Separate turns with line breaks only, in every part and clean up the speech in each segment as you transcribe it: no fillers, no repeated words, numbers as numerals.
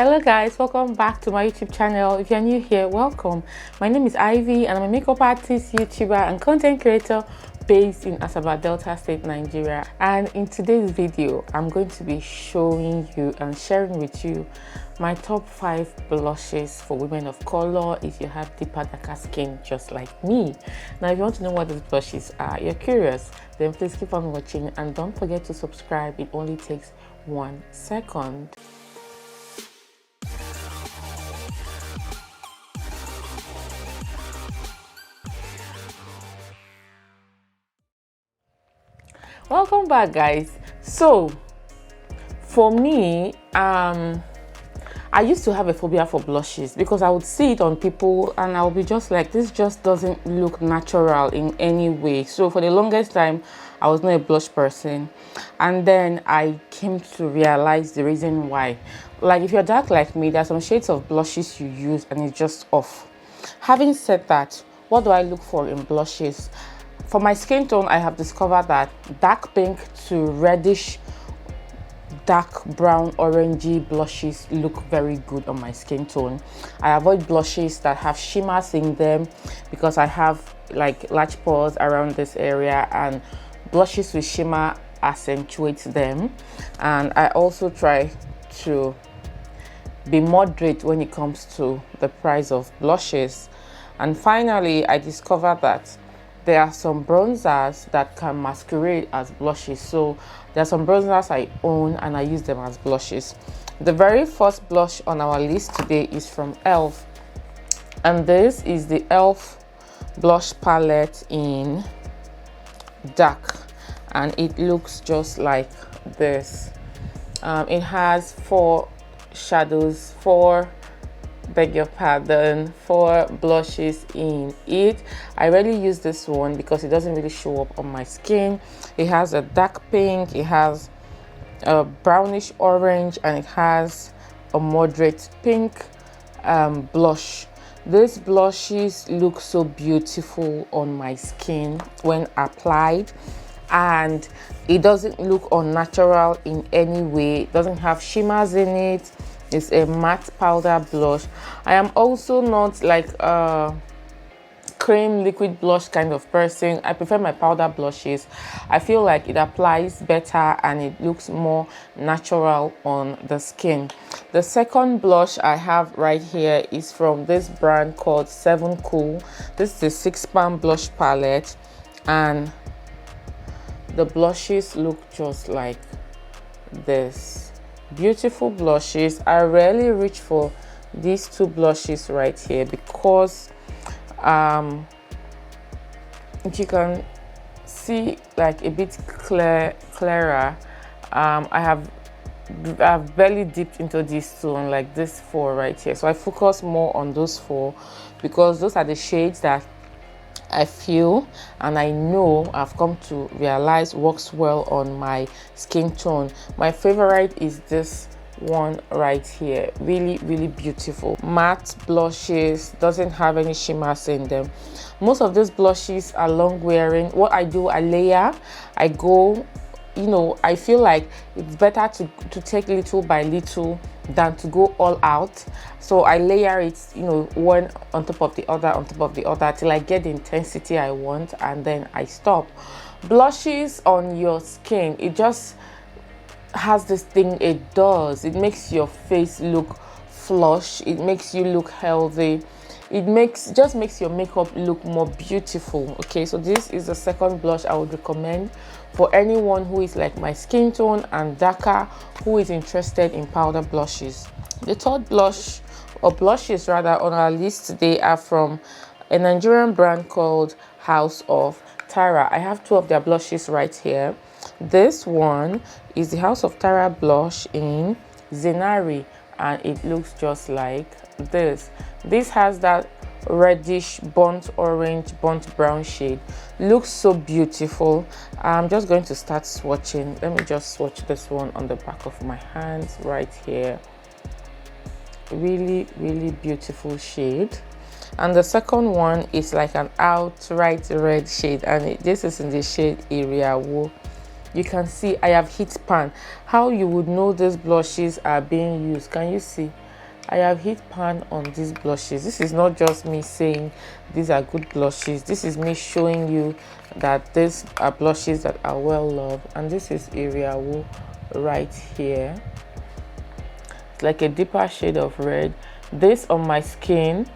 Hello guys, welcome back to my YouTube channel. If you're new here, welcome. My name is Ivy and I'm a makeup artist, YouTuber and content creator based in Asaba, Delta State, Nigeria. And in today's video, I'm going to be showing you and sharing with you my top 5 blushes for women of color if you have deeper, darker skin just like me. Now, if you want to know what these blushes are, you're curious, then please keep on watching and don't forget to subscribe. It only takes 1 second. Welcome back, guys. So for me, I used to have a phobia for blushes because I would see it on people and I would be just like, this just doesn't look natural in any way. So for the longest time, I was not a blush person, and then I came to realize the reason why. Like, if you're dark like me, there are some shades of blushes you use and it's just off. Having said that, what do I look for in blushes? For my skin tone, I have discovered that dark pink to reddish, dark brown, orangey blushes look very good on my skin tone. I avoid blushes that have shimmers in them because I have like large pores around this area, and blushes with shimmer accentuates them. And I also try to be moderate when it comes to the price of blushes. And finally, I discovered that there are some bronzers that can masquerade as blushes. So there are some bronzers I own and I use them as blushes. The very first blush on our list today is from e.l.f. and this is the e.l.f. blush palette in dark, and it looks just like this. It has 4 shadows, 4 blushes in it. I rarely use this one because it doesn't really show up on my skin. It has a dark pink, it has a brownish orange, and it has a moderate pink blush. These blushes look so beautiful on my skin when applied, and it doesn't look unnatural in any way. It doesn't have shimmers in it. It's a matte powder blush. I am also not like a cream liquid blush kind of person. I prefer my powder blushes. I feel like it applies better and it looks more natural on the skin. The second blush I have right here is from this brand called 7 Cool. This is a 6-pan blush palette, and the blushes look just like this. Beautiful blushes. I rarely reach for these 2 blushes right here because if you can see like a bit clearer, I've barely dipped into these 2, like this 4 right here. So I focus more on those 4 because those are the shades that I feel and I know I've come to realize works well on my skin tone. My favorite is this one right here. Really beautiful matte blushes, doesn't have any shimmers in them. Most of these blushes are long wearing. What I do, I layer. I go, I feel like it's better to take little by little than to go all out. So I layer it, one on top of the other till I get the intensity I want, and then I stop. Blushes on your skin, it just has this thing it does. It makes your face look flush. It makes you look healthy. It just makes your makeup look more beautiful. Okay, so this is the second blush I would recommend for anyone who is like my skin tone and darker, who is interested in powder blushes. The third blush, or blushes rather, on our list today are from a Nigerian brand called House of Tara. I have 2 of their blushes right here. This one is the House of Tara blush in Zenari, and it looks just like this. This has that reddish burnt orange, burnt brown shade. Looks so beautiful. I'm just going to start swatching. Let me just swatch this one on the back of my hands right here. Really beautiful shade. And the second one is like an outright red shade, and this is in the shade Area Wo. You can see I have heat pan. How you would know these blushes are being used, can you see? I have hit pan on these blushes. This is not just me saying these are good blushes. This is me showing you that these are blushes that are well loved. And this is Ariel right here. It's like a deeper shade of red. This on my skin,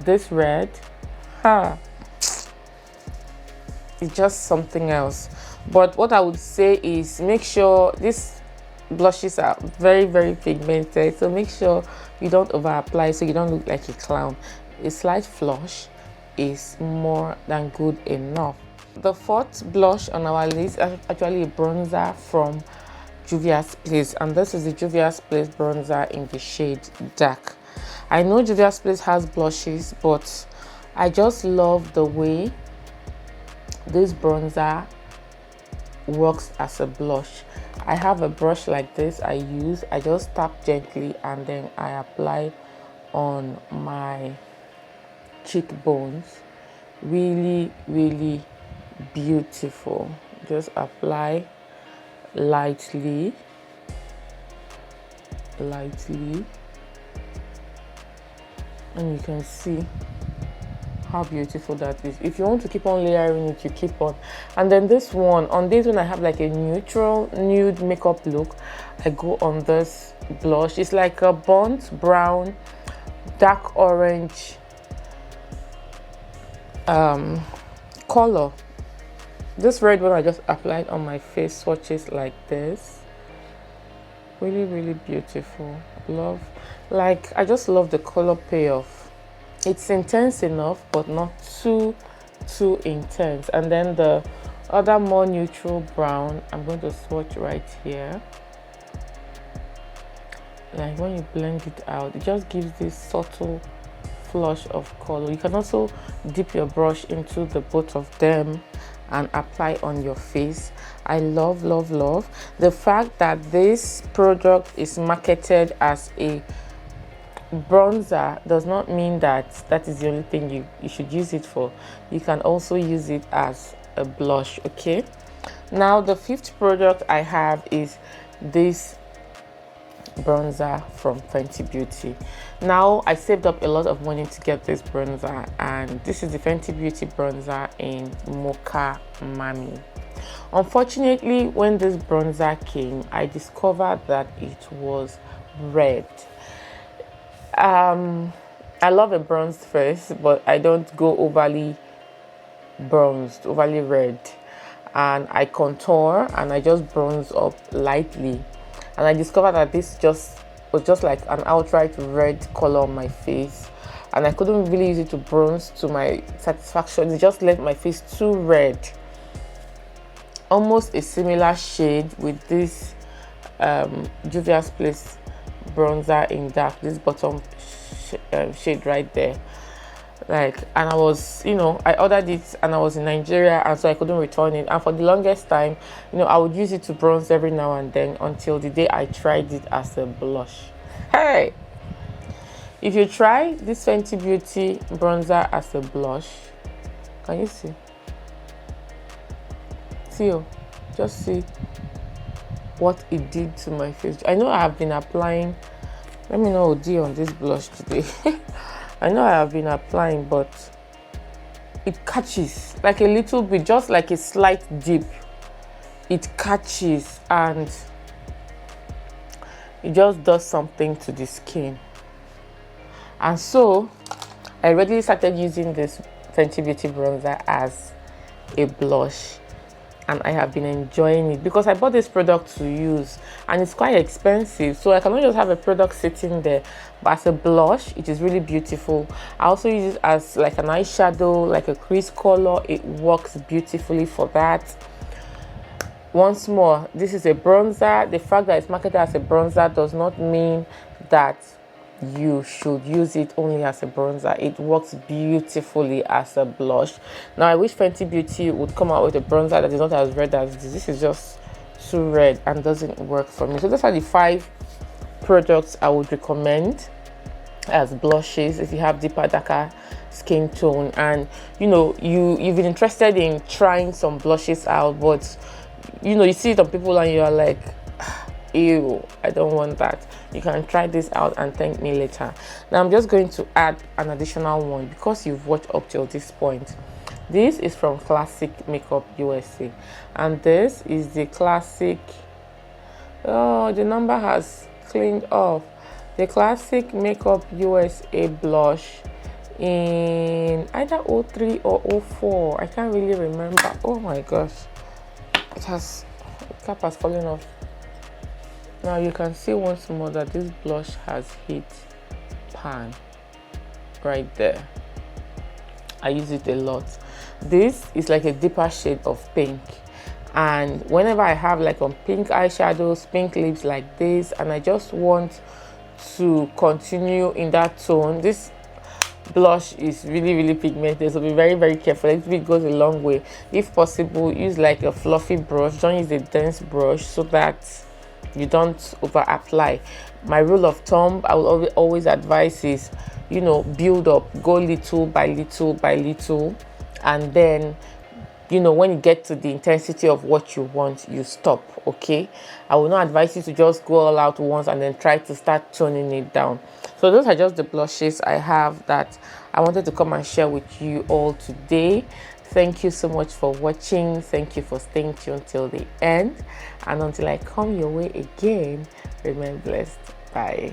this red, it's just something else. But what I would say is make sure these blushes are very, very pigmented, so make sure you don't over apply so you don't look like a clown. A slight flush is more than good enough. The fourth blush on our list is actually a bronzer from Juvia's Place, and this is the Juvia's Place bronzer in the shade dark. I know Juvia's Place has blushes, but I just love the way this bronzer works as a blush. I have a brush like this I just tap gently and then I apply on my cheekbones. Really, really beautiful. Just apply lightly, and you can see how beautiful that is. If you want to keep on layering it, you keep on. And then this one, on days when I have like a neutral nude makeup look, I go on this blush. It's like a burnt brown, dark orange color. This red one I just applied on my face, swatches like this. Really, really beautiful. Love, like, I just love the color payoff. It's intense enough, but not too intense. And then the other more neutral brown, I'm going to swatch right here. Like when you blend it out, it just gives this subtle flush of color. You can also dip your brush into the both of them and apply on your face. I love, love, love the fact that this product is marketed as a bronzer. Does not mean that that is the only thing you should use it for. You can also use it as a blush. Okay, now the fifth product I have is this bronzer from Fenty Beauty. Now I saved up a lot of money to get this bronzer, and this is the Fenty Beauty bronzer in Mocha Mami. Unfortunately, when this bronzer came, I discovered that it was red. I love a bronzed face, but I don't go overly bronzed, overly red. And I contour and I just bronze up lightly. And I discovered that this was just like an outright red color on my face. And I couldn't really use it to bronze to my satisfaction. It just left my face too red. Almost a similar shade with this Juvia's Place bronzer in dark, this bottom shade right there. Like, and I was, I ordered it and I was in Nigeria, and so I couldn't return it. And for the longest time, I would use it to bronze every now and then until the day I tried it as a blush. Hey, if you try this Fenty Beauty bronzer as a blush, can you see? Just see what it did to my face. I know I have been applying, let me know OD on this blush today. I know I have been applying, but it catches like a little bit, just like a slight dip. It catches and it just does something to the skin. And so I already started using this Fenty Beauty bronzer as a blush, and I have been enjoying it because I bought this product to use and it's quite expensive, so I cannot just have a product sitting there. But as a blush, it is really beautiful. I also use it as like an eyeshadow, like a crease color. It works beautifully for that. Once more, this is a bronzer. The fact that it's marketed as a bronzer does not mean that you should use it only as a bronzer. It works beautifully as a blush. Now I wish Fenty Beauty would come out with a bronzer that is not as red as this. This is just too red and doesn't work for me. So those are the 5 products I would recommend as blushes if you have deeper, darker skin tone, and you've been interested in trying some blushes out, but you see it on people and you're like, ew, I don't want that. You can try this out and thank me later. Now I'm just going to add an additional one because you've watched up till this point. This is from Classic Makeup USA, and this is the Classic, oh, the number has cleaned off, the Classic Makeup USA blush in either 03 or 04. I can't really remember. Oh my gosh, it has, the cap has fallen off. Now you can see once more that this blush has hit pan right there. I use it a lot. This is like a deeper shade of pink, and whenever I have like on pink eyeshadows, pink lips like this, and I just want to continue in that tone, this blush is really pigmented, so be very careful. It goes a long way. If possible, use like a fluffy brush, don't use a dense brush so that you don't over apply. My rule of thumb I will always advise is, you know, build up, go little by little, and then, you know, when you get to the intensity of what you want, you stop. Okay, I will not advise you to just go all out once and then try to start toning it down. So those are just the blushes I have that I wanted to come and share with you all today. Thank you so much for watching. Thank you for staying tuned till the end, and until I come your way again, remain blessed. Bye.